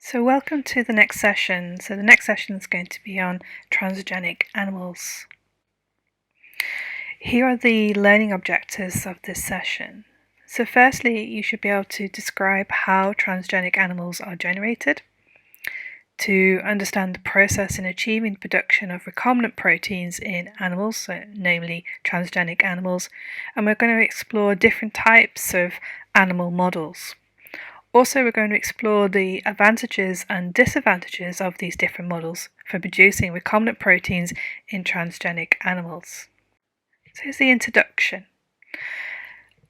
So welcome to the next session. So the next session is going to be on transgenic animals. Here are the learning objectives of this session. So firstly, you should be able to describe how transgenic animals are generated, to understand the process in achieving production of recombinant proteins in animals, so namely transgenic animals, and we're going to explore different types of animal models. Also, we're going to explore the advantages and disadvantages of these different models for producing recombinant proteins in transgenic animals. So here's the introduction.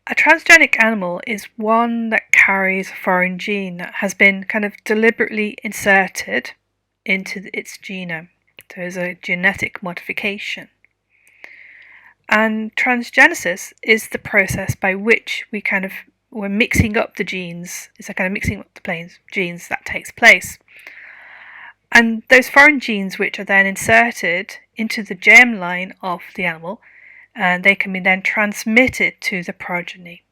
A transgenic animal is one that carries a foreign gene that has been kind of deliberately inserted into its genome. So there's a genetic modification. And transgenesis is the process by which we're mixing up the genes. It's a kind of mixing up the genes that takes place. And those foreign genes which are then inserted into the germline of the animal, and they can be then transmitted to the progeny.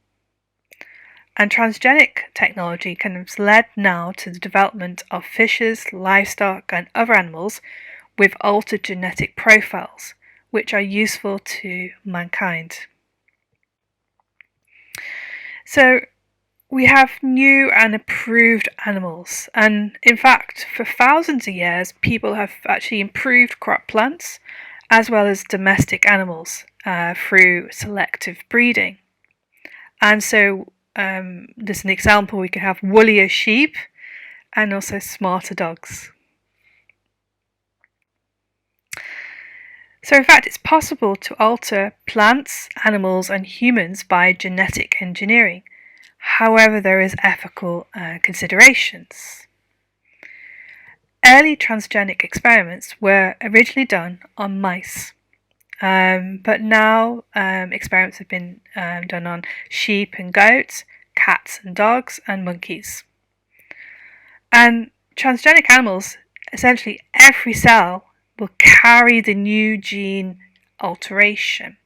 And transgenic technology has led now to the development of fishes, livestock and other animals with altered genetic profiles, which are useful to mankind. So we have new and improved animals, and in fact for thousands of years people have actually improved crop plants as well as domestic animals through selective breeding. And so there's an example: we can have woollier sheep and also smarter dogs. So in fact it's possible to alter plants, animals and humans by genetic engineering. However, there is ethical considerations. Early transgenic experiments were originally done on mice, but now experiments have been done on sheep and goats, cats and dogs and monkeys. And transgenic animals, essentially every cell will carry the new gene alteration,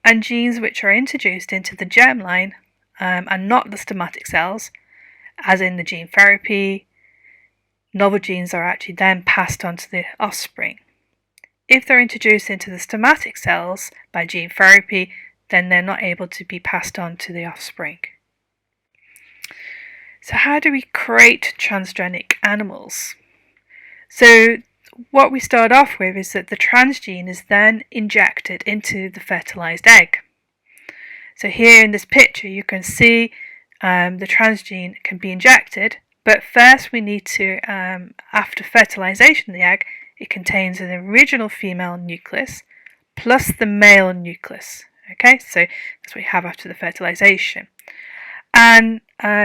and genes which are introduced into the germline and not the somatic cells, as in the gene therapy, novel genes are actually then passed on to the offspring. If they're introduced into the somatic cells by gene therapy, then they're not able to be passed on to the offspring. So how do we create transgenic animals? So what we start off with is that the transgene is then injected into the fertilized egg. So here in this picture you can see the transgene can be injected, but first we need to, after fertilization of the egg, it contains an original female nucleus plus the male nucleus. Okay, so that's what we have after the fertilization. And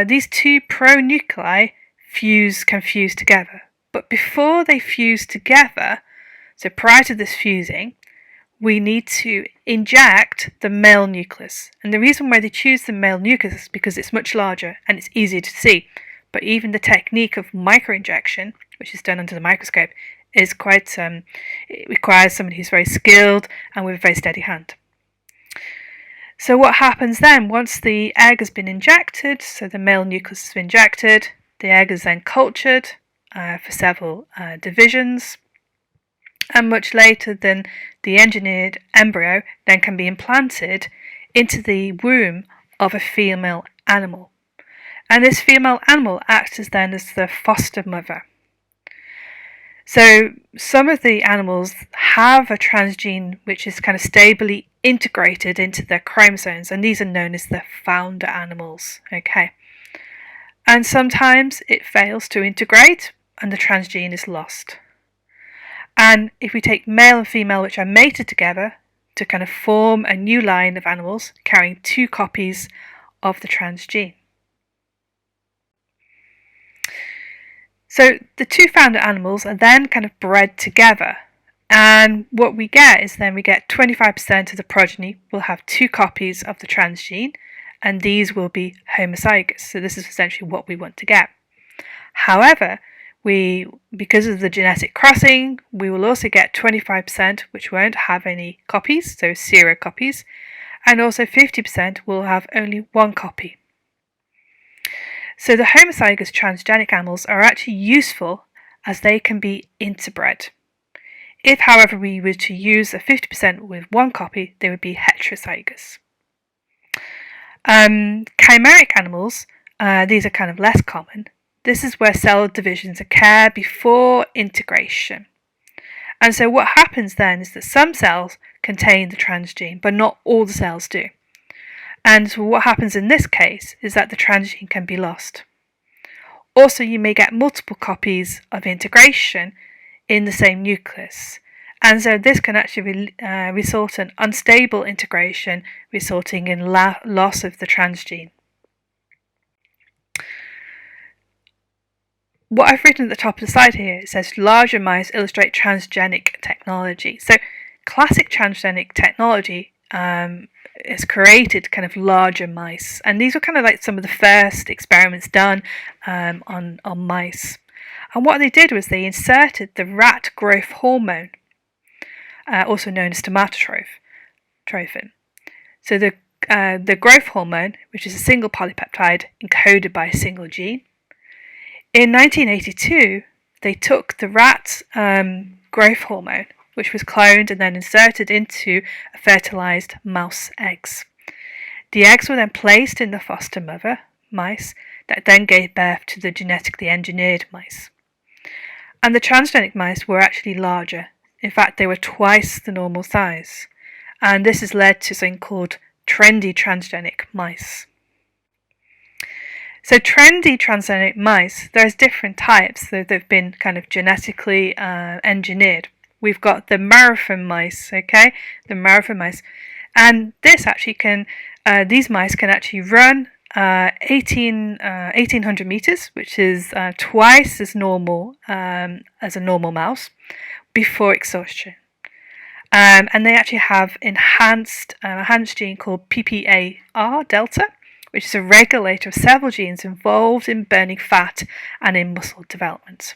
these two pronuclei can fuse together. But before they fuse together, so prior to this fusing, we need to inject the male nucleus. And the reason why they choose the male nucleus is because it's much larger and it's easier to see. But even the technique of microinjection, which is done under the microscope, is quite, it requires somebody who's very skilled and with a very steady hand. So what happens then, once the egg has been injected, so the male nucleus has been injected, the egg is then cultured for several divisions, and much later then the engineered embryo then can be implanted into the womb of a female animal. And this female animal acts as the foster mother. So some of the animals have a transgene which is kind of stably integrated into their chromosomes, and these are known as the founder animals. Okay, and sometimes it fails to integrate and the transgene is lost. And if we take male and female which are mated together to kind of form a new line of animals carrying two copies of the transgene. So the two founder animals are then kind of bred together, and what we get is then we get 25% of the progeny will have two copies of the transgene, and these will be homozygous. So this is essentially what we want to get. However, because of the genetic crossing, we will also get 25% which won't have any copies, so 0 copies, and also 50% will have only one copy. So the homozygous transgenic animals are actually useful as they can be interbred. If, however, we were to use a 50% with one copy, they would be heterozygous. Chimeric animals, these are kind of less common. This is where cell divisions occur before integration. And so what happens then is that some cells contain the transgene, but not all the cells do. And so what happens in this case is that the transgene can be lost. Also, you may get multiple copies of integration in the same nucleus. And so this can actually result in unstable integration, resulting in loss of the transgene. What I've written at the top of the slide here, it says larger mice illustrate transgenic technology. So classic transgenic technology has created kind of larger mice, and these were kind of like some of the first experiments done on mice. And what they did was they inserted the rat growth hormone, also known as somatotrophin. So the growth hormone, which is a single polypeptide encoded by a single gene. In 1982, they took the rat growth hormone, which was cloned and then inserted into fertilized mouse eggs. The eggs were then placed in the foster mother mice that then gave birth to the genetically engineered mice. And the transgenic mice were actually larger. In fact, they were twice the normal size. And this has led to something called Trendy Transgenic mice. So trendy transgenic mice, there's different types. So they've been kind of genetically engineered. We've got the marathon mice, okay? The marathon mice. And this actually can, these mice can actually run 1800 meters, which is twice as normal as a normal mouse, before exhaustion. And they actually have enhanced gene called PPAR delta, which is a regulator of several genes involved in burning fat and in muscle development.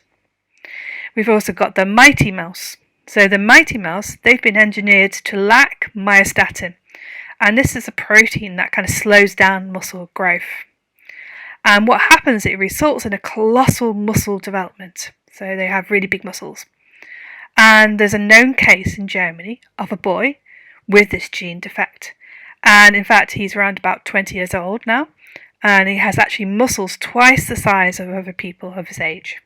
We've also got the mighty mouse. So the mighty mouse, they've been engineered to lack myostatin, and this is a protein that kind of slows down muscle growth. And what happens, it results in a colossal muscle development. So they have really big muscles. And there's a known case in Germany of a boy with this gene defect. And in fact, he's around about 20 years old now, and he has actually muscles twice the size of other people of his age.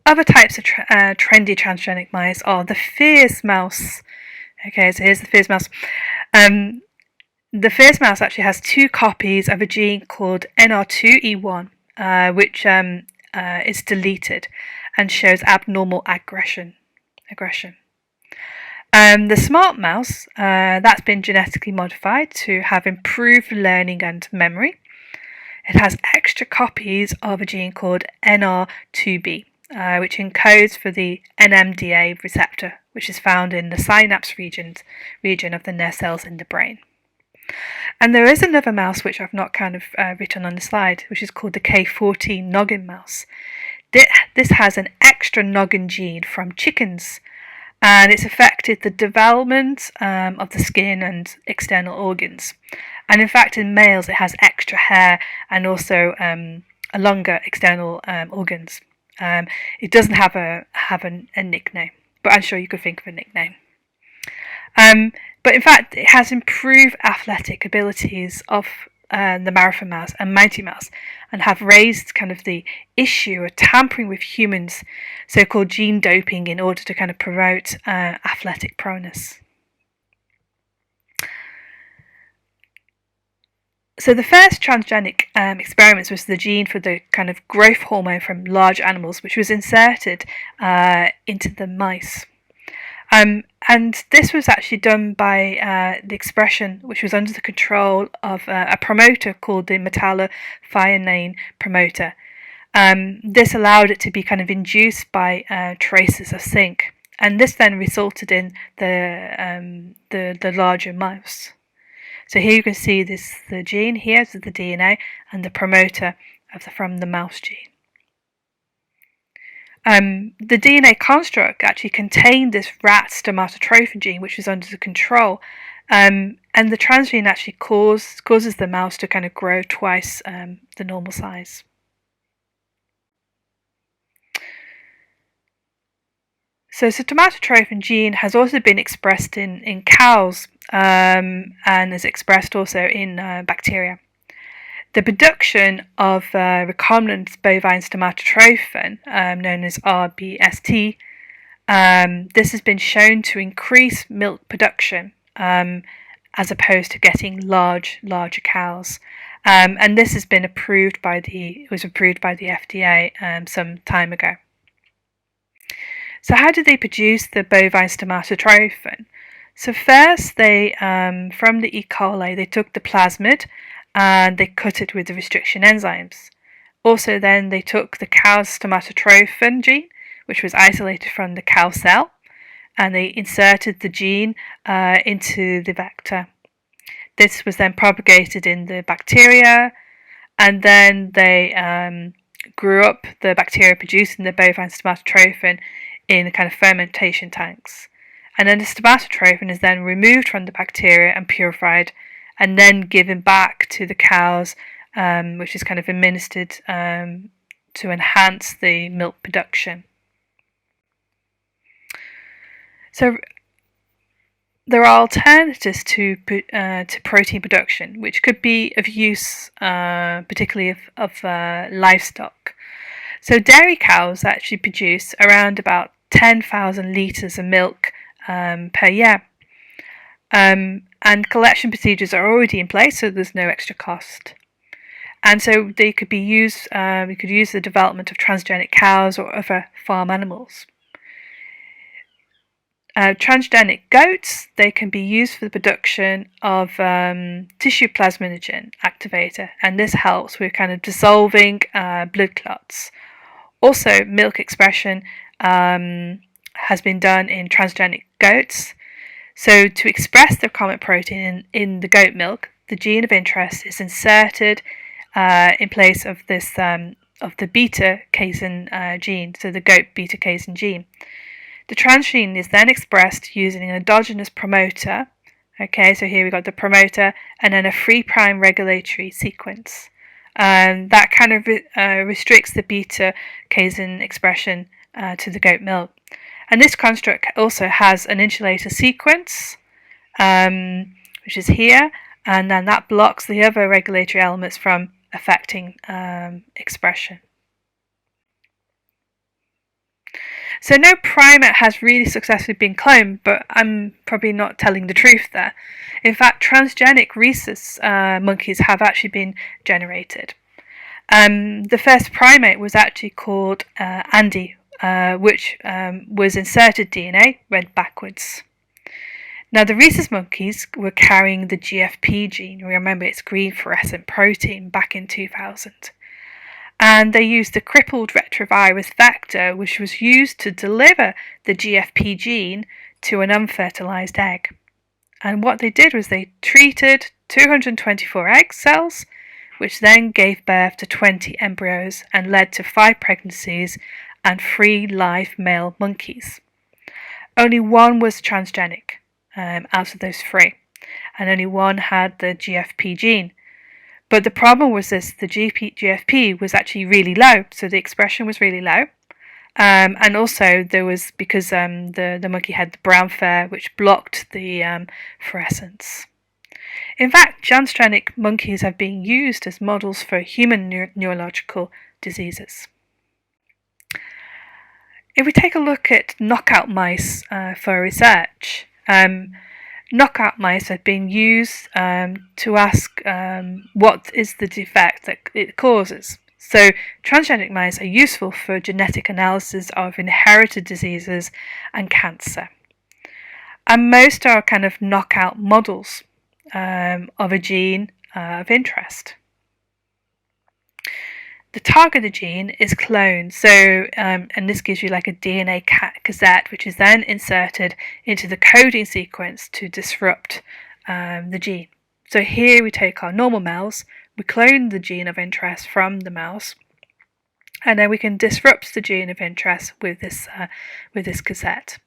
Other types of trendy transgenic mice are the fierce mouse. Okay, so here's the fierce mouse. The fierce mouse actually has two copies of a gene called NR2E1, which is deleted and shows abnormal aggression. The smart mouse, that's been genetically modified to have improved learning and memory. It has extra copies of a gene called NR2B, which encodes for the NMDA receptor, which is found in the synapse region of the nerve cells in the brain. And there is another mouse which I've not kind of written on the slide, which is called the K14 noggin mouse. This has an extra noggin gene from chickens, and it's affected the development of the skin and external organs. And in fact, in males, it has extra hair and also a longer external organs. It doesn't have a nickname, but I'm sure you could think of a nickname. But in fact, it has improved athletic abilities of the marathon mouse and mighty mouse, and have raised kind of the issue of tampering with humans, so-called gene doping, in order to kind of promote athletic prowess. So the first transgenic experiments was the gene for the kind of growth hormone from large animals, which was inserted into the mice. And this was actually done by the expression, which was under the control of a promoter called the metallothionein promoter. This allowed it to be kind of induced by traces of zinc, and this then resulted in the larger mouse. So here you can see the gene here, so the DNA, and the promoter from the mouse gene. The DNA construct actually contained this rat somatotrophin gene, which was under the control, and And the transgene actually causes the mouse to kind of grow twice the normal size. So somatotrophin gene has also been expressed in cows and is expressed also in bacteria. The production of recombinant bovine somatotrophin, known as RBST, this has been shown to increase milk production as opposed to getting larger cows. And this has been approved by the FDA some time ago. So how did they produce the bovine somatotrophin? So first they, from the E. coli, they took the plasmid and they cut it with the restriction enzymes. Also then they took the cow's somatotrophin gene, which was isolated from the cow cell, and they inserted the gene into the vector. This was then propagated in the bacteria, and then they grew up the bacteria producing the bovine somatotrophin in kind of fermentation tanks. And then the somatotrophin is then removed from the bacteria and purified, and then given back to the cows, which is kind of administered to enhance the milk production. So there are alternatives to protein production, which could be of use, particularly of livestock. So dairy cows actually produce around about 10,000 litres of milk per year. And collection procedures are already in place, so there's no extra cost. And so they could be used, we could use the development of transgenic cows or other farm animals. Transgenic goats, they can be used for the production of tissue plasminogen activator, and this helps with kind of dissolving blood clots. Also, milk expression has been done in transgenic goats. So to express the recombinant protein in the goat milk, the gene of interest is inserted in place of this of the beta-casein gene, so the goat beta-casein gene. The transgene is then expressed using an endogenous promoter. Okay, so here we got the promoter and then a 3' regulatory sequence. That kind of restricts the beta-casein expression to the goat milk. And this construct also has an insulator sequence, which is here, and then that blocks the other regulatory elements from affecting expression. So no primate has really successfully been cloned, but I'm probably not telling the truth there. In fact, transgenic rhesus monkeys have actually been generated. The first primate was actually called Andy, which was inserted DNA read backwards. Now the rhesus monkeys were carrying the GFP gene. Remember, it's green fluorescent protein back in 2000. And they used the crippled retrovirus vector, which was used to deliver the GFP gene to an unfertilized egg. And what they did was they treated 224 egg cells, which then gave birth to 20 embryos and led to 5 pregnancies and 3 live male monkeys. Only one was transgenic out of those 3, and only one had the GFP gene. But the problem was this, the GFP was actually really low, so the expression was really low. And also there was, because the monkey had the brown fur, which blocked the fluorescence. In fact, transgenic monkeys have been used as models for human neurological diseases. If we take a look at knockout mice for research, knockout mice have been used to ask what is the defect that it causes. So transgenic mice are useful for genetic analysis of inherited diseases and cancer. And most are kind of knockout models of a gene of interest. The target of the gene is cloned, so and this gives you like a DNA cassette, which is then inserted into the coding sequence to disrupt the gene. So here we take our normal mouse, we clone the gene of interest from the mouse, and then we can disrupt the gene of interest with this cassette.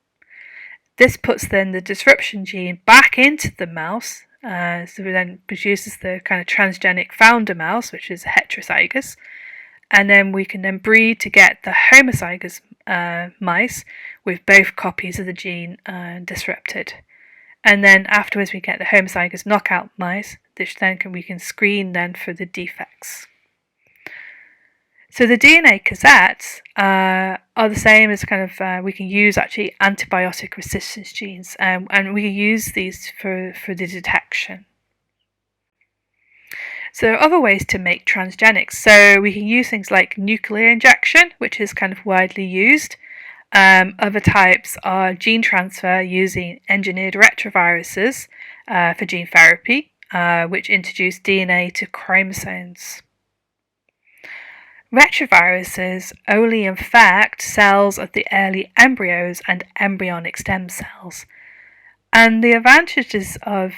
This puts then the disruption gene back into the mouse, So it then produces the kind of transgenic founder mouse, which is heterozygous. And then we can then breed to get the homozygous mice with both copies of the gene disrupted. And then afterwards we get the homozygous knockout mice, which then we can screen then for the defects. So the DNA cassettes are the same as kind of, we can use actually antibiotic resistance genes, and we can use these for the detection. So there are other ways to make transgenics. So we can use things like nuclear injection, which is kind of widely used. Other types are gene transfer using engineered retroviruses for gene therapy, which introduce DNA to chromosomes. Retroviruses only infect cells of the early embryos and embryonic stem cells. And the advantages of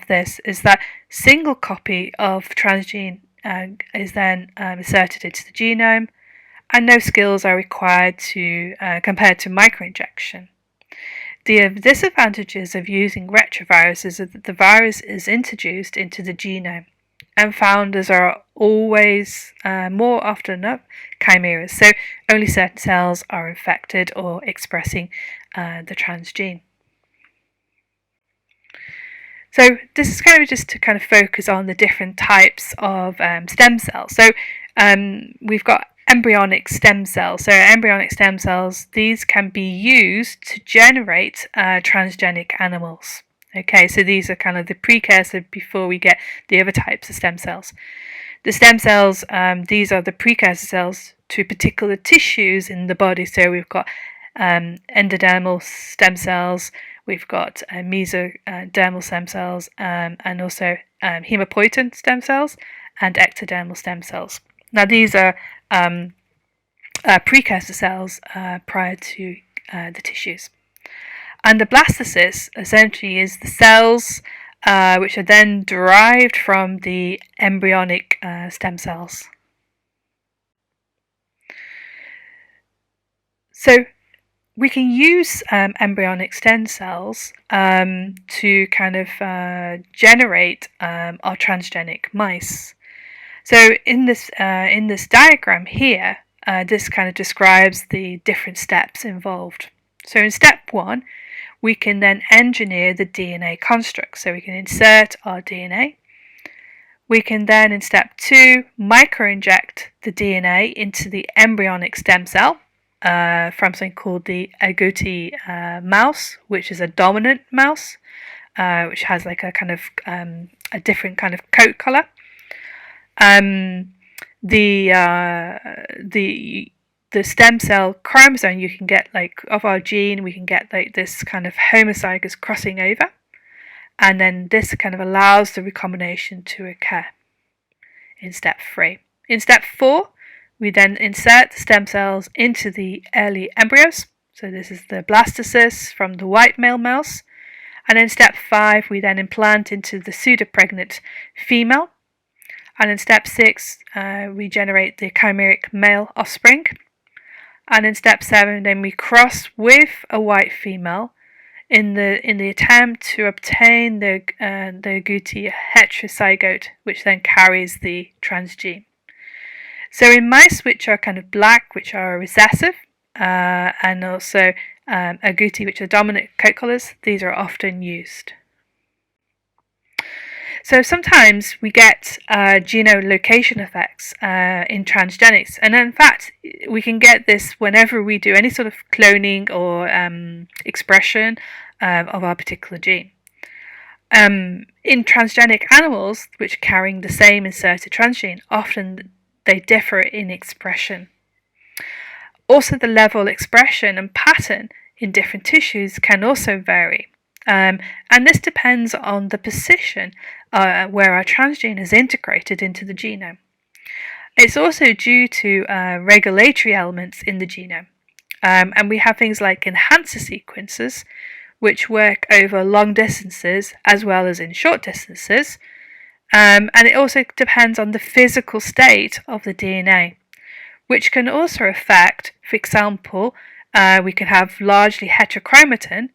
this is that single copy of transgene is then inserted into the genome, and no skills are required compared to microinjection. The disadvantages of using retroviruses are that the virus is introduced into the genome, and founders are always, more often than not, chimeras, so only certain cells are infected or expressing the transgene. So this is going to be just to kind of focus on the different types of stem cells. So we've got embryonic stem cells. So embryonic stem cells, these can be used to generate transgenic animals. Okay, so these are kind of the precursor before we get the other types of stem cells. The stem cells, these are the precursor cells to particular tissues in the body. So we've got endodermal stem cells, we've got mesodermal stem cells, and also hematopoietin stem cells and ectodermal stem cells. Now these are precursor cells prior to the tissues. And the blastocyst essentially is the cells which are then derived from the embryonic stem cells. So we can use embryonic stem cells to kind of generate our transgenic mice. So in this diagram here, this kind of describes the different steps involved. So in step 1, we can then engineer the DNA construct. So we can insert our DNA. We can then, in step 2, microinject the DNA into the embryonic stem cell from something called the agouti mouse, which is a dominant mouse, which has like a kind of a different kind of coat color. The stem cell chromosome, you can get like of our gene, we can get like this kind of homozygous crossing over, and then this kind of allows the recombination to occur in step 3. In step 4, we then insert the stem cells into the early embryos. So this is the blastocyst from the white male mouse. And in step 5, we then implant into the pseudopregnant female. And in step 6, we generate the chimeric male offspring. And in step 7, then we cross with a white female in the attempt to obtain the agouti heterozygote, which then carries the transgene. So in mice which are kind of black, which are recessive, and also agouti, which are dominant coat colours, these are often used. So sometimes we get geolocation effects in transgenics, and in fact we can get this whenever we do any sort of cloning or expression of our particular gene. In transgenic animals which are carrying the same inserted transgene, often they differ in expression. Also, the level, expression and pattern in different tissues can also vary. And this depends on the position where our transgene is integrated into the genome. It's also due to regulatory elements in the genome. And we have things like enhancer sequences, which work over long distances as well as in short distances. And it also depends on the physical state of the DNA, which can also affect, for example, we can have largely heterochromatin,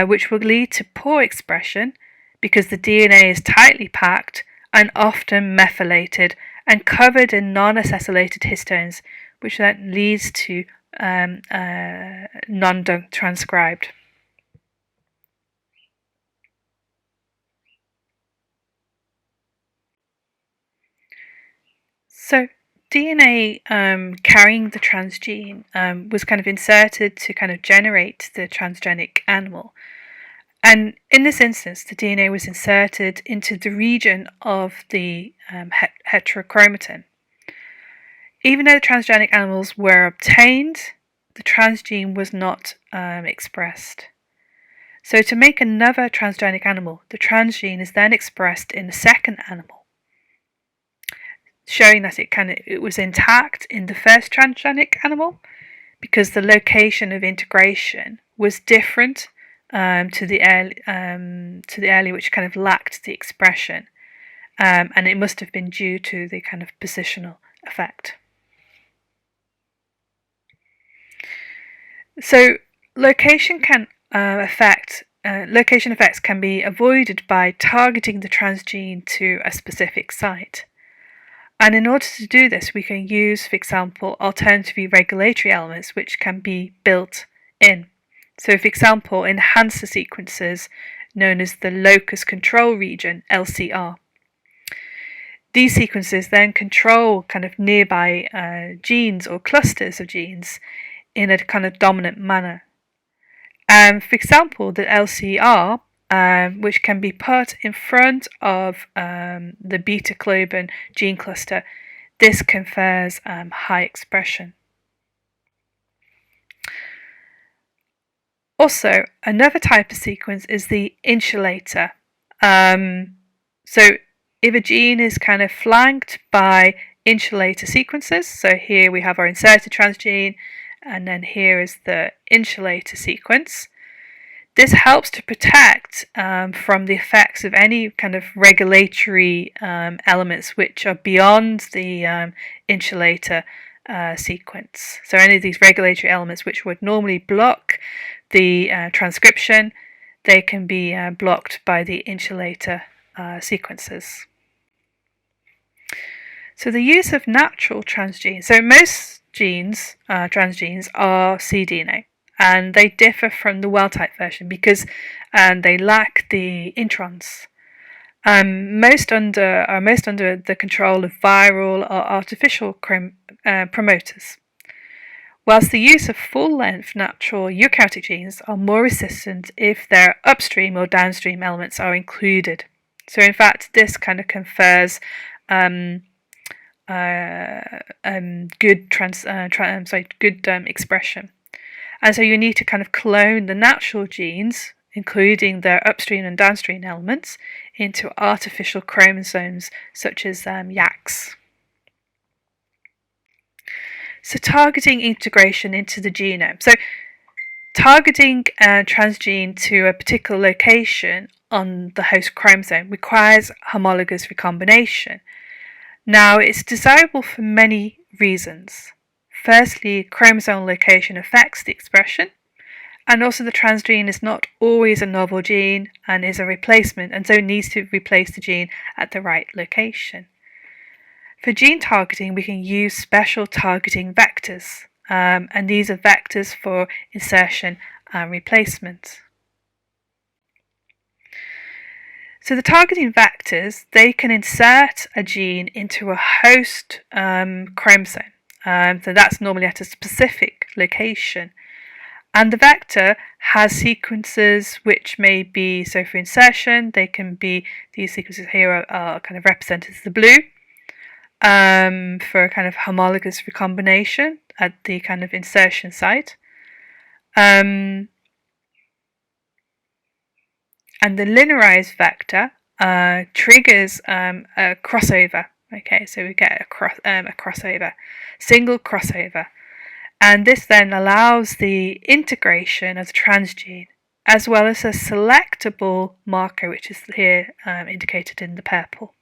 which will lead to poor expression because the DNA is tightly packed and often methylated and covered in non-acetylated histones, which then leads to non-transcribed. So DNA carrying the transgene was kind of inserted to kind of generate the transgenic animal. And in this instance, the DNA was inserted into the region of the heterochromatin. Even though the transgenic animals were obtained, the transgene was not expressed. So to make another transgenic animal, the transgene is then expressed in the second animal, showing that it was intact in the first transgenic animal, because the location of integration was different to the early, which kind of lacked the expression, and it must have been due to the kind of positional effect. So location effects can be avoided by targeting the transgene to a specific site. And in order to do this, we can use, for example, alternative regulatory elements which can be built in. So, for example, enhancer sequences known as the locus control region, LCR. These sequences then control kind of nearby genes or clusters of genes in a kind of dominant manner. For example, the LCR, which can be put in front of the beta-globin gene cluster, this confers high expression. Also, another type of sequence is the insulator. So if a gene is kind of flanked by insulator sequences, so here we have our inserted transgene, and then here is the insulator sequence. This helps to protect from the effects of any kind of regulatory elements which are beyond the insulator sequence. So any of these regulatory elements which would normally block the transcription, they can be blocked by the insulator sequences. So the use of natural transgenes. So most genes, transgenes, are cDNA, and they differ from the wild-type version because they lack the introns. Most under the control of viral or artificial promoters. Whilst the use of full-length natural eukaryotic genes are more resistant if their upstream or downstream elements are included. So in fact, this kind of confers good expression. And so you need to kind of clone the natural genes, including their upstream and downstream elements, into artificial chromosomes such as YACs. So targeting integration into the genome. So targeting a transgene to a particular location on the host chromosome requires homologous recombination. Now, it's desirable for many reasons. Firstly, chromosome location affects the expression, and also the transgene is not always a novel gene and is a replacement, and so needs to replace the gene at the right location. For gene targeting, we can use special targeting vectors, and these are vectors for insertion and replacement. So the targeting vectors, they can insert a gene into a host chromosome. So that's normally at a specific location. And the vector has sequences which may be, so for insertion, they can be, these sequences here are kind of represented as the blue, for a kind of homologous recombination at the kind of insertion site. And the linearized vector triggers a crossover. Okay, so we get a crossover, single crossover. And this then allows the integration of the transgene, as well as a selectable marker, which is here indicated in the purple.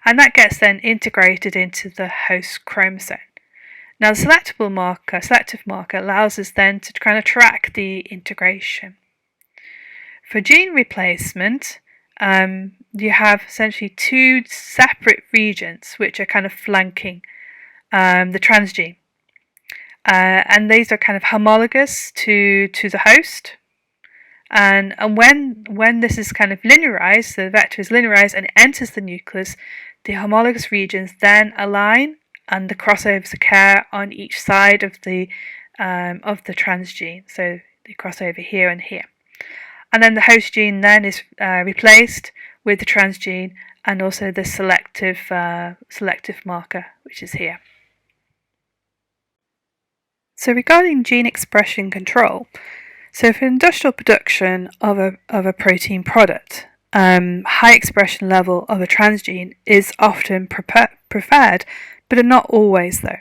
And that gets then integrated into the host chromosome. Now, the selective marker allows us then to kind of track the integration. For gene replacement, you have essentially two separate regions which are kind of flanking the transgene. And these are kind of homologous to the host. And when this is kind of linearized, the vector is linearized and it enters the nucleus, the homologous regions then align and the crossovers occur on each side of the transgene. So they cross over here and here. And then the host gene then is replaced with the transgene and also the selective marker, which is here. So regarding gene expression control, so for industrial production of a protein product, high expression level of a transgene is often preferred, but not always though.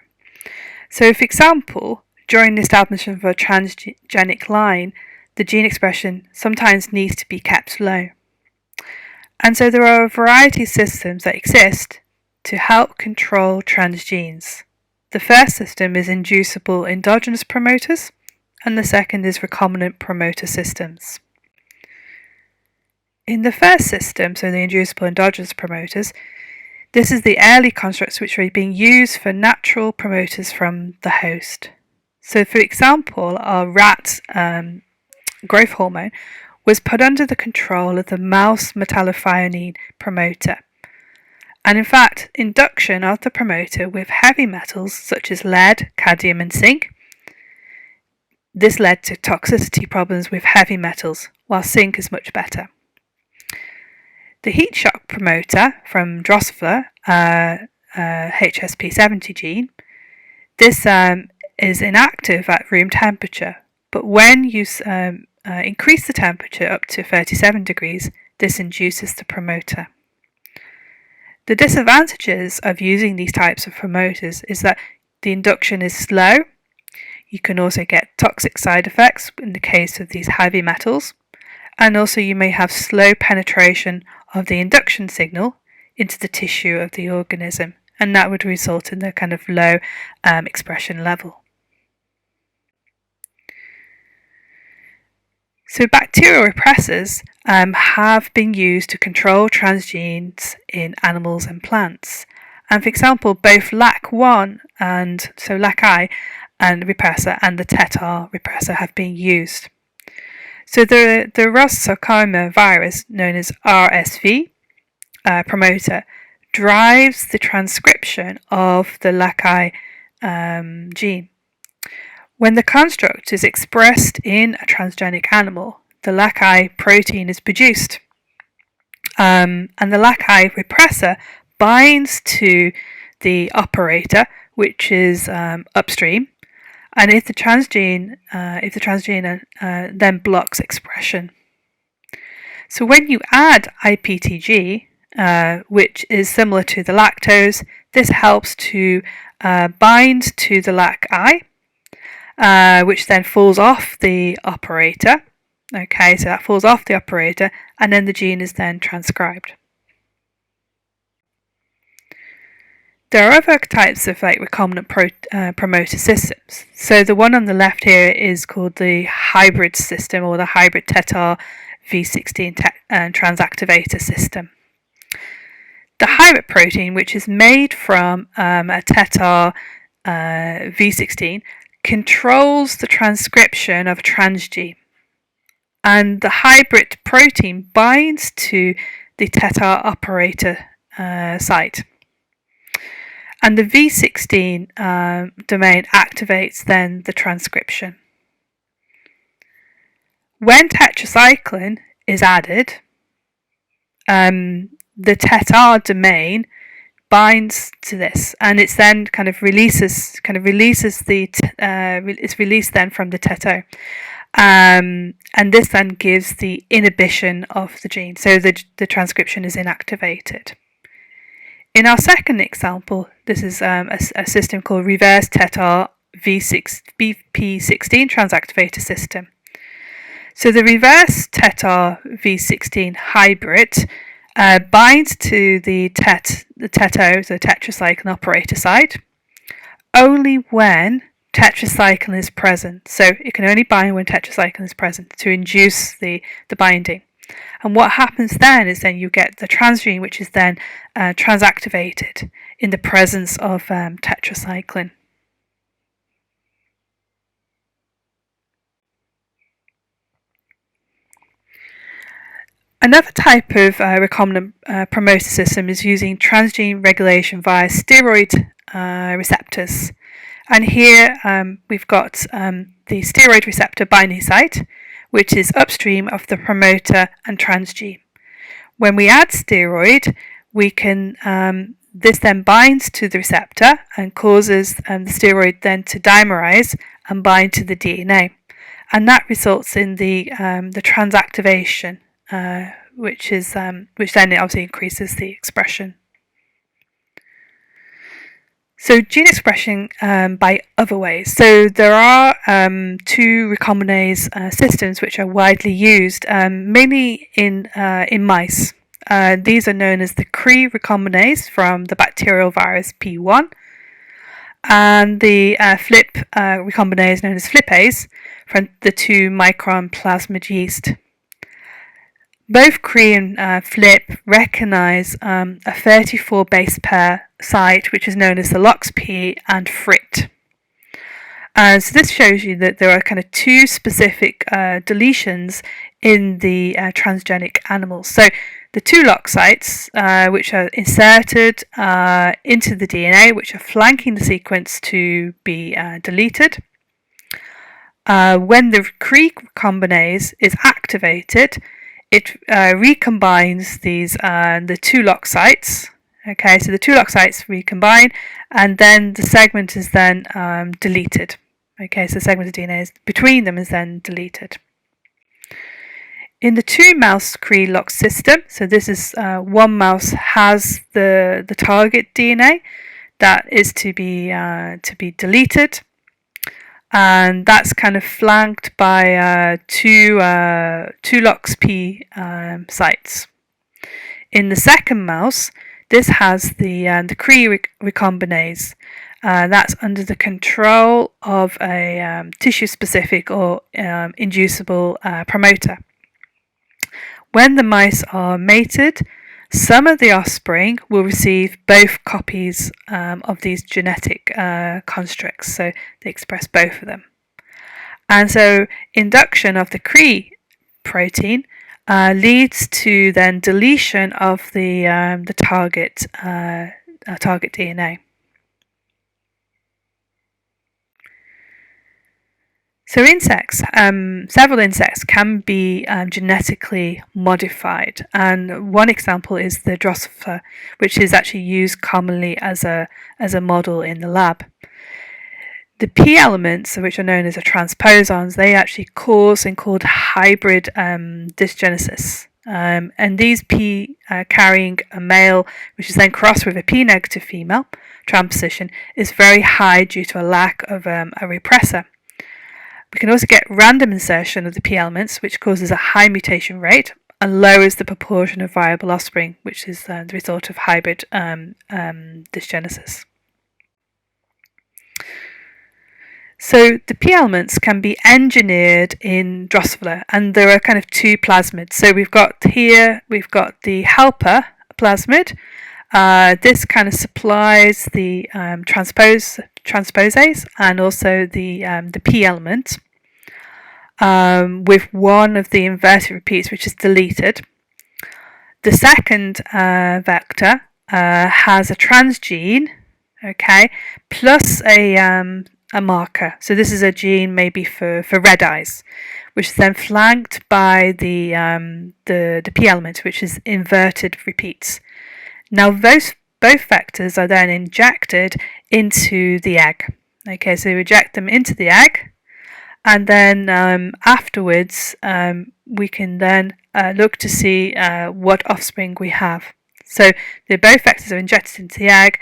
So for example, during the establishment of a transgenic line, the gene expression sometimes needs to be kept low. And so there are a variety of systems that exist to help control transgenes. The first system is inducible endogenous promoters, and the second is recombinant promoter systems. In the first system, so the inducible endogenous promoters, this is the early constructs which are being used for natural promoters from the host. So for example, our rat growth hormone was put under the control of the mouse metallothionein promoter. And in fact, induction of the promoter with heavy metals such as lead, cadmium and zinc, this led to toxicity problems with heavy metals, while zinc is much better. The heat shock promoter from Drosophila, HSP70 gene, this is inactive at room temperature, but when you increase the temperature up to 37 degrees, this induces the promoter. The disadvantages of using these types of promoters is that the induction is slow. You can also get toxic side effects in the case of these heavy metals, and also you may have slow penetration of the induction signal into the tissue of the organism, and that would result in a kind of low expression level. So bacterial repressors have been used to control transgenes in animals and plants. And for example, both LAC1 and so LAC-I and repressor and the TET-R repressor have been used. So the Rust sarcoma virus, known as RSV promoter, drives the transcription of the LAC-I gene. When the construct is expressed in a transgenic animal, the LAC-I protein is produced, and the LAC-I repressor binds to the operator, which is upstream, and if the transgene then blocks expression. So when you add IPTG, which is similar to the lactose, this helps to bind to the LAC-I, which then falls off the operator. Okay, so that falls off the operator, and then the gene is then transcribed. There are other types of recombinant promoter systems. So the one on the left here is called the hybrid system, or the hybrid TET-R V16 transactivator system. The hybrid protein, which is made from a TET-R V16, controls the transcription of a transgene, and the hybrid protein binds to the TET-R operator site, and the V16 domain activates then the transcription. When tetracycline is added, the TET-R domain binds to this, and it's then it's released then from the TET-O, and this then gives the inhibition of the gene, so the transcription is inactivated. In our second example, this is a system called reverse TET-R BP16 transactivator system. So the reverse TET-R V16 hybrid binds to the TET-O, so tetracycline operator site, only when tetracycline is present. So it can only bind when tetracycline is present to induce the binding. And what happens then is then you get the transgene, which is then transactivated in the presence of tetracycline. Another type of recombinant promoter system is using transgene regulation via steroid receptors. And here we've got the steroid receptor binding site, which is upstream of the promoter and transgene. When we add steroid, we can this then binds to the receptor and causes the steroid then to dimerize and bind to the DNA, and that results in the transactivation, which then obviously increases the expression. So gene expression by other ways. So there are two recombinase systems which are widely used, mainly in mice. These are known as the Cre recombinase from the bacterial virus P1, and the Flip recombinase known as Flipase from the 2-micron plasmid yeast. Both Cre and Flip recognize a 34 base pair site, which is known as the LOXP and FRIT. So this shows you that there are kind of two specific deletions in the transgenic animals. So the two LOX sites, which are inserted into the DNA, which are flanking the sequence to be deleted. When the Cre recombinase is activated, it recombines these the two LOX sites. Okay, so the two LOX sites recombine, and then the segment is then deleted. Okay, so the segment of DNA between them is then deleted. In the 2-mouse Cre LOX system, so this is one mouse has the target DNA that is to be deleted, and that's kind of flanked by two LOXP sites. In the second mouse, this has the Cre recombinase. That's under the control of a tissue-specific or inducible promoter. When the mice are mated, some of the offspring will receive both copies of these genetic constructs, so they express both of them. And so induction of the Cre protein leads to then deletion of the target DNA. So insects, several insects can be genetically modified, and one example is the Drosophila, which is actually used commonly as a model in the lab. The P elements, which are known as the transposons, they actually cause something called hybrid dysgenesis. And these P carrying a male, which is then crossed with a P negative female, transposition, is very high due to a lack of a repressor. We can also get random insertion of the P elements, which causes a high mutation rate and lowers the proportion of viable offspring, which is the result of hybrid dysgenesis. So the P elements can be engineered in Drosophila, and there are kind of two plasmids. So we've got the helper plasmid. This kind of supplies the transposase and also the P element with one of the inverted repeats, which is deleted. The second vector has a transgene, okay, plus a marker. So this is a gene maybe for red eyes, which is then flanked by the P element, which is inverted repeats. Now both vectors are then injected into the egg. Okay, so we inject them into the egg, and then afterwards we can then look to see what offspring we have. So both vectors are injected into the egg,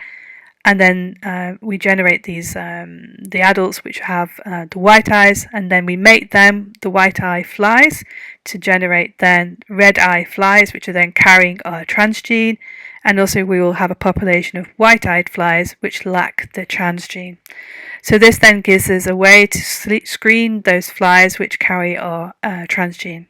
and then we generate these the adults which have the white eyes, and then we mate them, the white eye flies, to generate then red eye flies, which are then carrying our transgene, and also we will have a population of white-eyed flies which lack the transgene. So this then gives us a way to screen those flies which carry our transgene.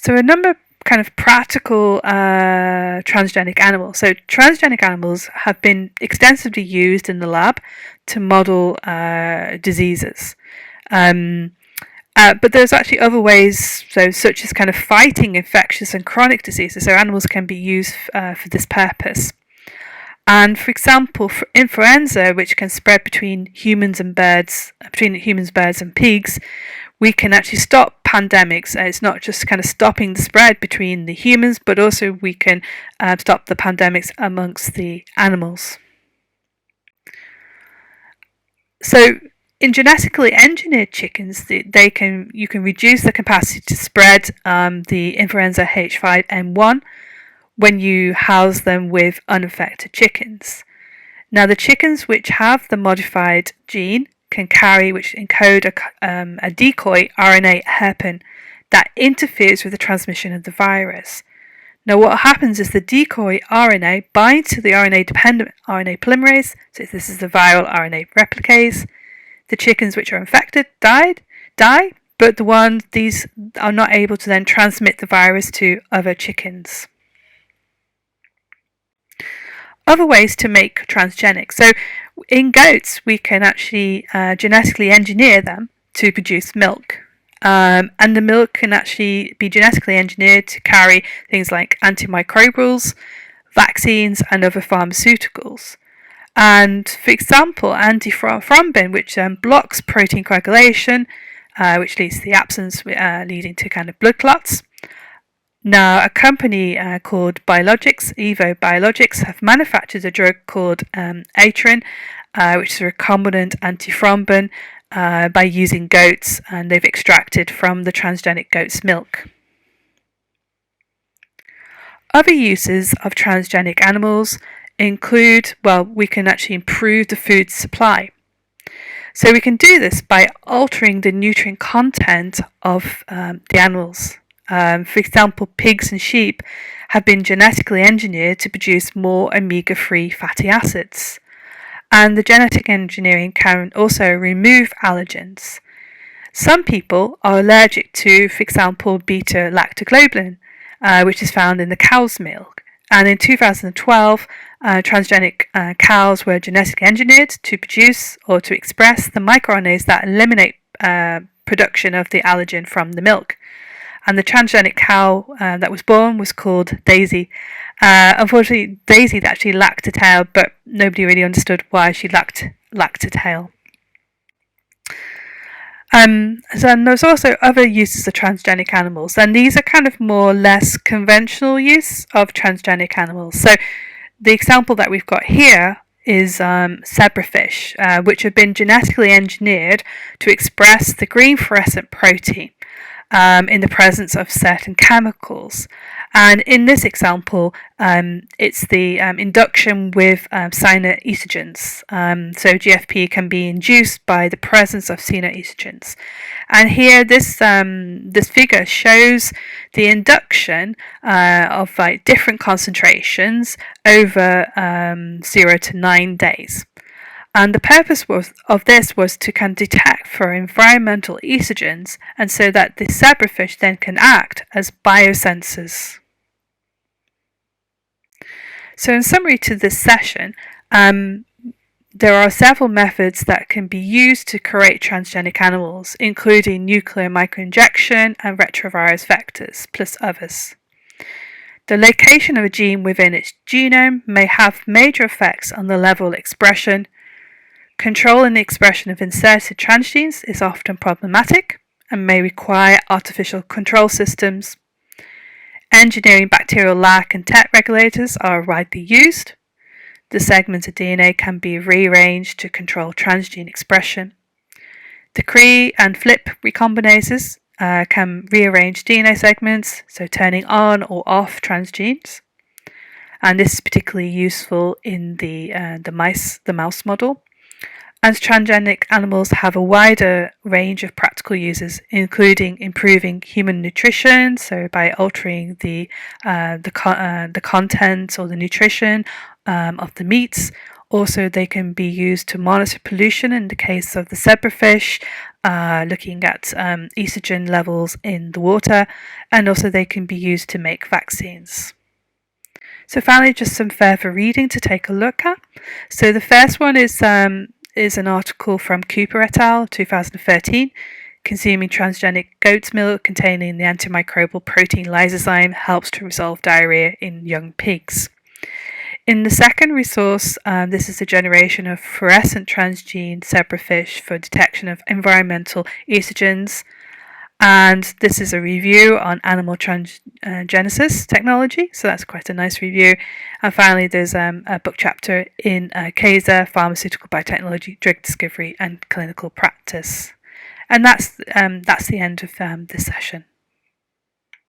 So a number of kind of practical transgenic animals. So transgenic animals have been extensively used in the lab to model diseases. But there's actually other ways, such as kind of fighting infectious and chronic diseases. So animals can be used for this purpose. And for example, for influenza, which can spread between humans, birds and pigs, we can actually stop pandemics. It's not just kind of stopping the spread between the humans, but also we can stop the pandemics amongst the animals. So in genetically engineered chickens, you can reduce the capacity to spread the influenza H5N1 when you house them with unaffected chickens. Now, the chickens which have the modified gene can carry, which encode a decoy RNA hairpin that interferes with the transmission of the virus. Now, what happens is the decoy RNA binds to the RNA-dependent RNA polymerase, so this is the viral RNA replicase. The chickens which are infected die, but these are not able to then transmit the virus to other chickens. Other ways to make transgenics. So in goats, we can actually genetically engineer them to produce milk. And the milk can actually be genetically engineered to carry things like antimicrobials, vaccines, and other pharmaceuticals. And for example, antithrombin, which blocks protein coagulation, which leads to the absence, leading to kind of blood clots. Now, a company called Evo Biologics, have manufactured a drug called Atrin, which is a recombinant antithrombin, by using goats, and they've extracted from the transgenic goat's milk. Other uses of transgenic animals include, we can actually improve the food supply. So we can do this by altering the nutrient content of the animals. For example, pigs and sheep have been genetically engineered to produce more omega-3 fatty acids. And the genetic engineering can also remove allergens. Some people are allergic to, for example, beta-lactoglobulin, which is found in the cow's milk. And in 2012, transgenic cows were genetically engineered to produce or to express the microRNAs that eliminate production of the allergen from the milk. And the transgenic cow that was born was called Daisy. Unfortunately, Daisy actually lacked a tail, but nobody really understood why she lacked a tail. And there's also other uses of transgenic animals, and these are kind of more or less conventional use of transgenic animals. So the example that we've got here is zebrafish, which have been genetically engineered to express the green fluorescent protein in the presence of certain chemicals. And in this example, it's the induction with cyanoestrogens. So GFP can be induced by the presence of cyanoestrogens. And here, this figure shows the induction of different concentrations over 0 to 9 days. And the purpose of this was to kind of detect for environmental estrogens, and so that the zebrafish then can act as biosensors. So in summary to this session, there are several methods that can be used to create transgenic animals, including nuclear microinjection and retrovirus vectors, plus others. The location of a gene within its genome may have major effects on the level of expression. Controlling the expression of inserted transgenes is often problematic and may require artificial control systems. Engineering bacterial lac and TET regulators are widely used. The segments of DNA can be rearranged to control transgene expression. The Cre and flip recombinases can rearrange DNA segments, so turning on or off transgenes. And this is particularly useful in the mouse model. As transgenic animals have a wider range of practical uses, including improving human nutrition, so by altering the content or the nutrition of the meats, Also, they can be used to monitor pollution in the case of the zebrafish, looking at estrogen levels in the water, and also they can be used to make vaccines. So finally, just some further reading to take a look at. So the first one is an article from Cooper et al. 2013. Consuming transgenic goat's milk containing the antimicrobial protein lysozyme helps to resolve diarrhea in young pigs. In the second resource, this is a generation of fluorescent transgene zebrafish for detection of environmental estrogens. And this is a review on animal transgenesis technology, so that's quite a nice review. And finally, there's a book chapter in CASA, Pharmaceutical Biotechnology, Drug Discovery and Clinical Practice. And that's the end of this session.